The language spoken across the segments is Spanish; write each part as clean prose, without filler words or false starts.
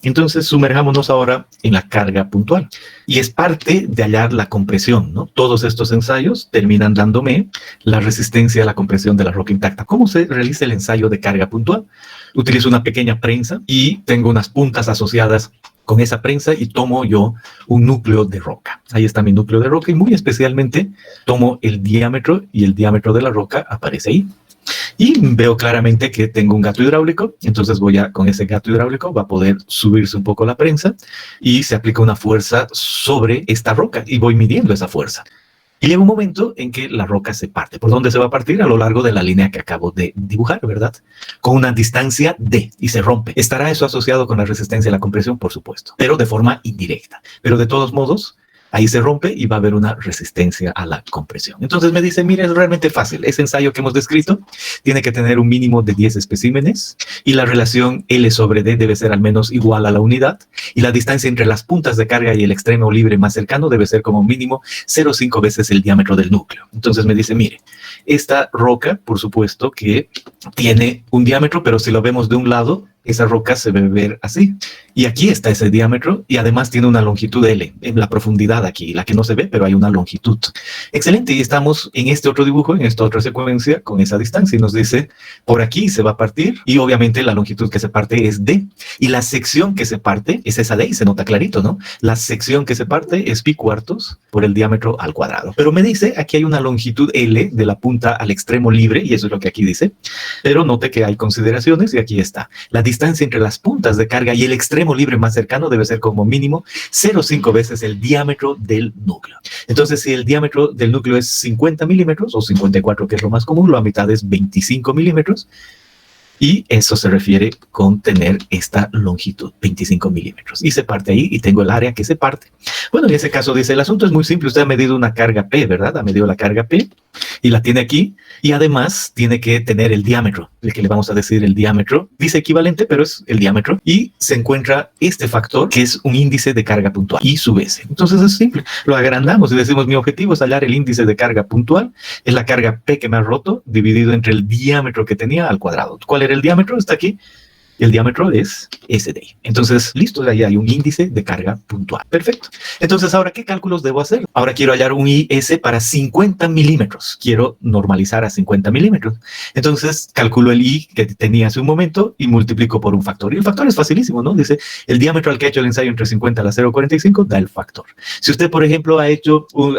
Entonces, sumerjámonos ahora en la carga puntual. Y es parte de hallar la compresión, ¿no? Todos estos ensayos terminan dándome la resistencia a la compresión de la roca intacta. ¿Cómo se realiza el ensayo de carga puntual? Utilizo una pequeña prensa y tengo unas puntas asociadas con esa prensa y tomo yo un núcleo de roca. Ahí está mi núcleo de roca y muy especialmente tomo el diámetro y el diámetro de la roca aparece ahí. Y veo claramente que tengo un gato hidráulico, entonces con ese gato hidráulico va a poder subirse un poco la prensa y se aplica una fuerza sobre esta roca y voy midiendo esa fuerza. Y llega un momento en que la roca se parte. ¿Por dónde se va a partir? A lo largo de la línea que acabo de dibujar, ¿verdad? Con una distancia D y se rompe. ¿Estará eso asociado con la resistencia a la compresión? Por supuesto, pero de forma indirecta. Pero de todos modos, ahí se rompe y va a haber una resistencia a la compresión. Entonces me dice, mira, es realmente fácil. Ese ensayo que hemos descrito tiene que tener un mínimo de 10 especímenes y la relación L sobre D debe ser al menos igual a la unidad y la distancia entre las puntas de carga y el extremo libre más cercano debe ser como mínimo 0,5 veces el diámetro del núcleo. Entonces me dice, mire, esta roca, por supuesto que tiene un diámetro, pero si lo vemos de un lado, esa roca se debe ver así. Y aquí está ese diámetro y además tiene una longitud L en la profundidad aquí, la que no se ve, pero hay una longitud. Excelente, y estamos en este otro dibujo, en esta otra secuencia, con esa distancia y nos dice, por aquí se va a partir y obviamente la longitud que se parte es D. Y la sección que se parte es esa D y se nota clarito, ¿no? La sección que se parte es pi cuartos por el diámetro al cuadrado. Pero me dice, aquí hay una longitud L de la punta al extremo libre y eso es lo que aquí dice. Pero note que hay consideraciones y aquí está. La distancia entre las puntas de carga y el extremo libre más cercano debe ser como mínimo 0,5 veces el diámetro del núcleo. Entonces, si el diámetro del núcleo es 50 milímetros o 54, que es lo más común, la mitad es 25 milímetros. Y eso se refiere con tener esta longitud, 25 milímetros. Y se parte ahí y tengo el área que se parte. Bueno, en ese caso dice, el asunto es muy simple. Usted ha medido una carga P, ¿verdad? Ha medido la carga P y la tiene aquí. Y además tiene que tener el diámetro, el que le vamos a decir el diámetro. Dice equivalente, pero es el diámetro. Y se encuentra este factor, que es un índice de carga puntual y su S. Entonces es simple. Lo agrandamos y decimos, mi objetivo es hallar el índice de carga puntual. Es la carga P que me ha roto, dividido entre el diámetro que tenía al cuadrado. ¿Cuál era el diámetro? Está aquí. El diámetro es SD. Entonces, listo, ahí hay un índice de carga puntual. Perfecto. Entonces, ahora, ¿qué cálculos debo hacer? Ahora quiero hallar un IS para 50 milímetros. Quiero normalizar a 50 milímetros. Entonces, calculo el I que tenía hace un momento y multiplico por un factor. Y el factor es facilísimo, ¿no? Dice, el diámetro al que ha hecho el ensayo entre 50 a la 0,45 da el factor. Si usted, por ejemplo, ha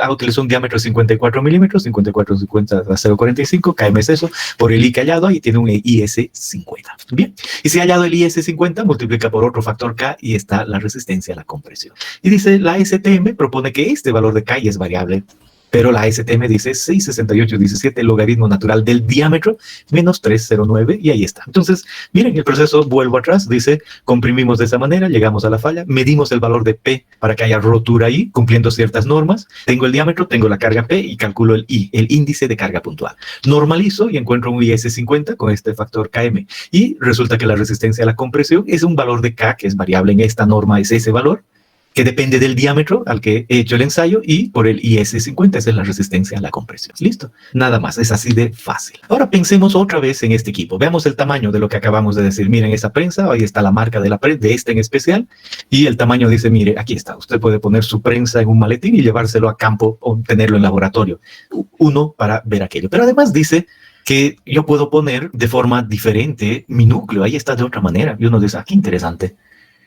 utilizado un diámetro de 54 milímetros, 54, 50 a la 0,45, KM es eso, por el I que ha hallado, ahí tiene un IS 50. Bien. Y si ha hallado el IS50, multiplica por otro factor K y está la resistencia a la compresión. Y dice, la STM propone que este valor de K y es variable, pero la STM dice 66817 logaritmo natural del diámetro menos 309 y ahí está. Entonces, miren el proceso, vuelvo atrás, dice, comprimimos de esa manera, llegamos a la falla, medimos el valor de P para que haya rotura ahí, cumpliendo ciertas normas, tengo el diámetro, tengo la carga P y calculo el I, el índice de carga puntual. Normalizo y encuentro un IS50 con este factor KM y resulta que la resistencia a la compresión es un valor de K que es variable en esta norma, es ese valor, que depende del diámetro al que he hecho el ensayo y por el IS50 esa es la resistencia a la compresión. Listo, nada más, es así de fácil. Ahora pensemos otra vez en este equipo. Veamos el tamaño de lo que acabamos de decir. Miren esa prensa, ahí está la marca de la prensa, de esta en especial, y el tamaño dice, mire, aquí está. Usted puede poner su prensa en un maletín y llevárselo a campo o tenerlo en laboratorio. Uno para ver aquello. Pero además dice que yo puedo poner de forma diferente mi núcleo. Ahí está de otra manera. Y uno dice, ah, qué interesante.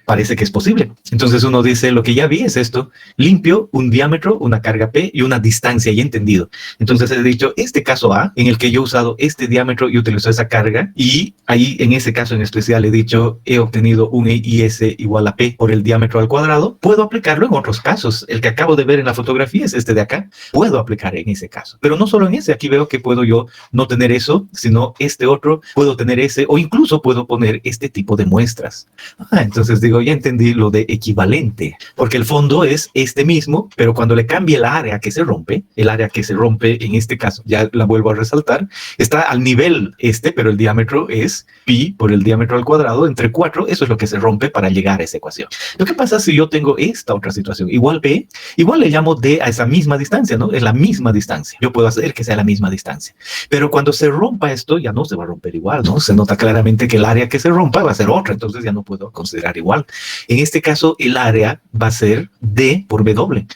Parece que es posible. Entonces uno dice, lo que ya vi es esto, limpio, un diámetro, una carga P y una distancia, y entendido. Entonces he dicho, este caso A, en el que yo he usado este diámetro y utilizo esa carga, y ahí en ese caso en especial he dicho, he obtenido un IS igual a P por el diámetro al cuadrado, puedo aplicarlo en otros casos. El que acabo de ver en la fotografía es este de acá, puedo aplicar en ese caso. Pero no solo en ese, aquí veo que puedo yo no tener eso, sino este otro, puedo tener ese, o incluso puedo poner este tipo de muestras. Entonces digo, ya entendí lo de equivalente, porque el fondo es este mismo, pero cuando le cambie el área que se rompe en este caso, ya la vuelvo a resaltar, está al nivel pero el diámetro es pi por el diámetro al cuadrado entre 4, eso es lo que se rompe para llegar a esa ecuación. Lo que pasa si yo tengo esta otra situación, igual P, igual le llamo D a esa misma distancia, ¿no? Es la misma distancia, yo puedo hacer que sea la misma distancia, pero cuando se rompa esto, ya no se va a romper igual, ¿no? Se nota claramente que el área que se rompa va a ser otra, entonces ya no puedo considerar igual. igual. En este caso, el área va a ser D por W.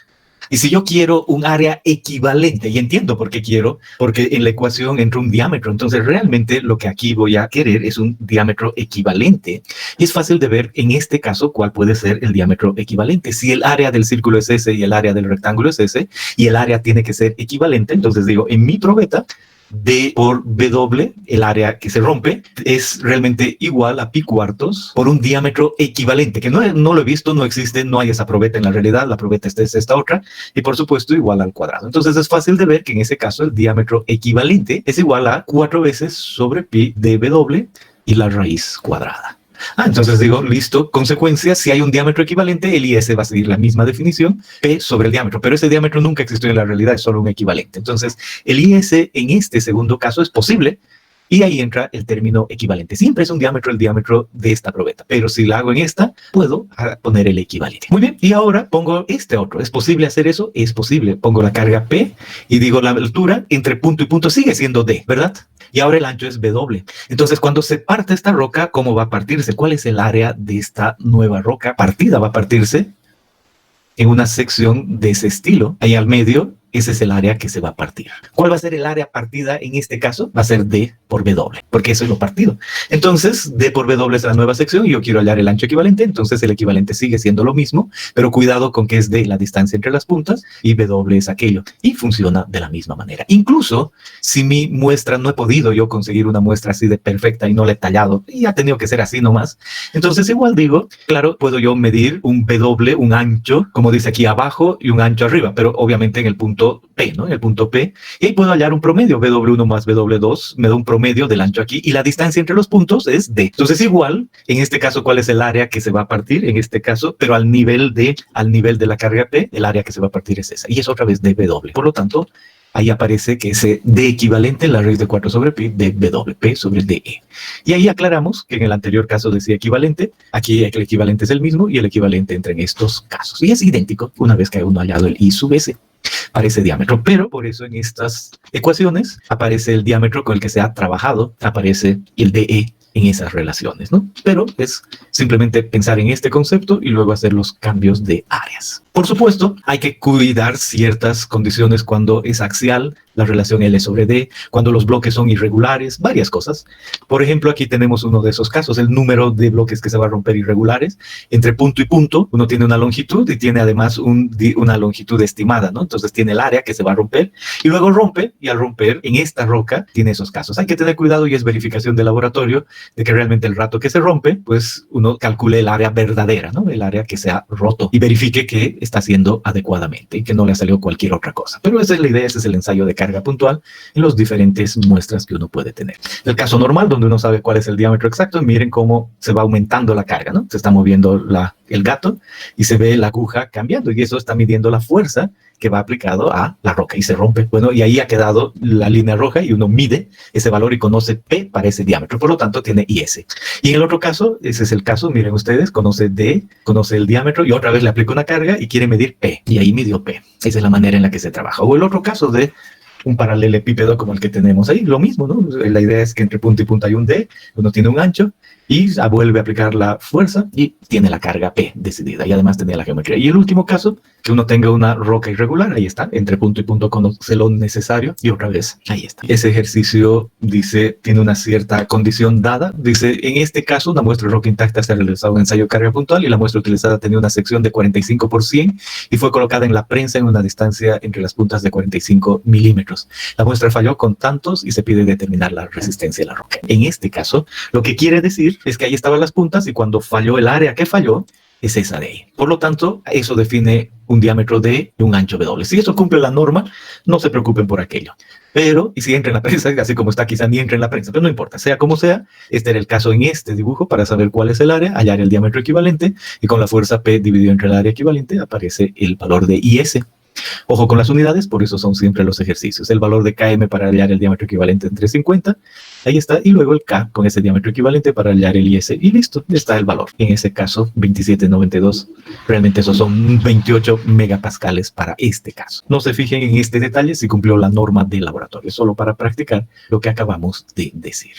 Y si yo quiero un área equivalente, y entiendo por qué quiero, porque en la ecuación entra un diámetro, entonces realmente lo que aquí voy a querer es un diámetro equivalente. Y es fácil de ver en este caso cuál puede ser el diámetro equivalente. Si el área del círculo es S y el área del rectángulo es S, y el área tiene que ser equivalente, entonces digo, en mi probeta, D por W, el área que se rompe, es realmente igual a pi cuartos por un diámetro equivalente, que no lo he visto, no existe, no hay esa probeta en la realidad, la probeta es esta otra, y por supuesto igual al cuadrado. Entonces es fácil de ver que en ese caso el diámetro equivalente es igual a 4 veces sobre pi de W y la raíz cuadrada. Entonces digo, listo, consecuencia, si hay un diámetro equivalente, el IS va a seguir la misma definición, P sobre el diámetro, pero ese diámetro nunca existió en la realidad, es solo un equivalente. Entonces, el IS en este segundo caso es posible, y ahí entra el término equivalente. Siempre es un diámetro el diámetro de esta probeta, pero si la hago en esta, puedo poner el equivalente. Muy bien, y ahora pongo este otro. ¿Es posible hacer eso? Es posible. Pongo la carga P y digo la altura entre punto y punto sigue siendo D, ¿verdad? Y ahora el ancho es W. Entonces, cuando se parte esta roca, ¿cómo va a partirse? ¿Cuál es el área de esta nueva roca partida? Va a partirse en una sección de ese estilo. Ahí al medio, ese es el área que se va a partir. ¿Cuál va a ser el área partida en este caso? Va a ser D por W, porque eso es lo partido. Entonces, D por W es la nueva sección y yo quiero hallar el ancho equivalente, entonces el equivalente sigue siendo lo mismo, pero cuidado con que es D la distancia entre las puntas y W es aquello. Y funciona de la misma manera. Incluso, si mi muestra, no he podido yo conseguir una muestra así de perfecta y no la he tallado, y ha tenido que ser así nomás, entonces igual digo, claro, puedo yo medir un W, un ancho, como dice aquí abajo, y un ancho arriba, pero obviamente en el punto P, ¿no? En el punto P, y ahí puedo hallar un promedio, W1 más W2, me da un promedio del ancho aquí, y la distancia entre los puntos es D. Entonces igual, en este caso, ¿cuál es el área que se va a partir? En este caso, pero al nivel de la carga P, el área que se va a partir es esa, y es otra vez DW. Por lo tanto, ahí aparece que ese D equivalente, la raíz de 4 sobre pi, de W, P sobre DE. Y ahí aclaramos que en el anterior caso decía equivalente, aquí el equivalente es el mismo, y el equivalente entra en estos casos. Y es idéntico una vez que uno ha hallado el I sub S para ese diámetro, pero por eso en estas ecuaciones aparece el diámetro con el que se ha trabajado, aparece el DE en esas relaciones, ¿no? Pero es simplemente pensar en este concepto y luego hacer los cambios de áreas. Por supuesto, hay que cuidar ciertas condiciones cuando es axial, la relación L sobre D, cuando los bloques son irregulares, varias cosas. Por ejemplo, aquí tenemos uno de esos casos, el número de bloques que se va a romper irregulares. Entre punto y punto, uno tiene una longitud y tiene además una longitud estimada, ¿no? Entonces tiene el área que se va a romper y luego rompe, y al romper en esta roca tiene esos casos. Hay que tener cuidado y es verificación de laboratorio de que realmente el rato que se rompe, pues uno calcule el área verdadera, ¿no? El área que se ha roto y verifique que está haciendo adecuadamente y que no le ha salido cualquier otra cosa. Pero esa es la idea, ese es el ensayo de carga puntual en las diferentes muestras que uno puede tener. El caso normal, donde uno sabe cuál es el diámetro exacto, miren cómo se va aumentando la carga, ¿no? Se está moviendo el gato y se ve la aguja cambiando y eso está midiendo la fuerza que va aplicado a la roca y se rompe. Bueno, y ahí ha quedado la línea roja y uno mide ese valor y conoce P para ese diámetro. Por lo tanto, tiene IS. Y en el otro caso, ese es el caso, miren ustedes, conoce D, conoce el diámetro y otra vez le aplica una carga y quiere medir P. Y ahí midió P. Esa es la manera en la que se trabaja. O el otro caso de un paralelepípedo como el que tenemos ahí, lo mismo, ¿no? La idea es que entre punto y punto hay un D, uno tiene un ancho, y vuelve a aplicar la fuerza y tiene la carga P decidida y además tenía la geometría. Y el último caso, que uno tenga una roca irregular, ahí está, entre punto y punto conoce lo necesario y otra vez, ahí está. Ese ejercicio dice, tiene una cierta condición dada, dice, en este caso una muestra de roca intacta se ha realizado un ensayo de carga puntual y la muestra utilizada tenía una sección de 45 por 100 y fue colocada en la prensa en una distancia entre las puntas de 45 milímetros. La muestra falló con tantos y se pide determinar la resistencia de la roca. En este caso, lo que quiere decir es que ahí estaban las puntas y cuando falló el área que falló, es esa de ahí. Por lo tanto, eso define un diámetro D y un ancho W. Si eso cumple la norma, no se preocupen por aquello. Pero, y si entra en la prensa, así como está, quizá ni entra en la prensa, pero no importa, sea como sea, este era el caso en este dibujo para saber cuál es el área, hallar el diámetro equivalente y con la fuerza P dividido entre el área equivalente aparece el valor de IS. Ojo con las unidades, por eso son siempre los ejercicios. El valor de km para hallar el diámetro equivalente entre 50, ahí está, y luego el K con ese diámetro equivalente para hallar el IS, y listo, está el valor. En ese caso, 2792, realmente esos son 28 megapascales para este caso. No se fijen en este detalle si cumplió la norma del laboratorio, solo para practicar lo que acabamos de decir.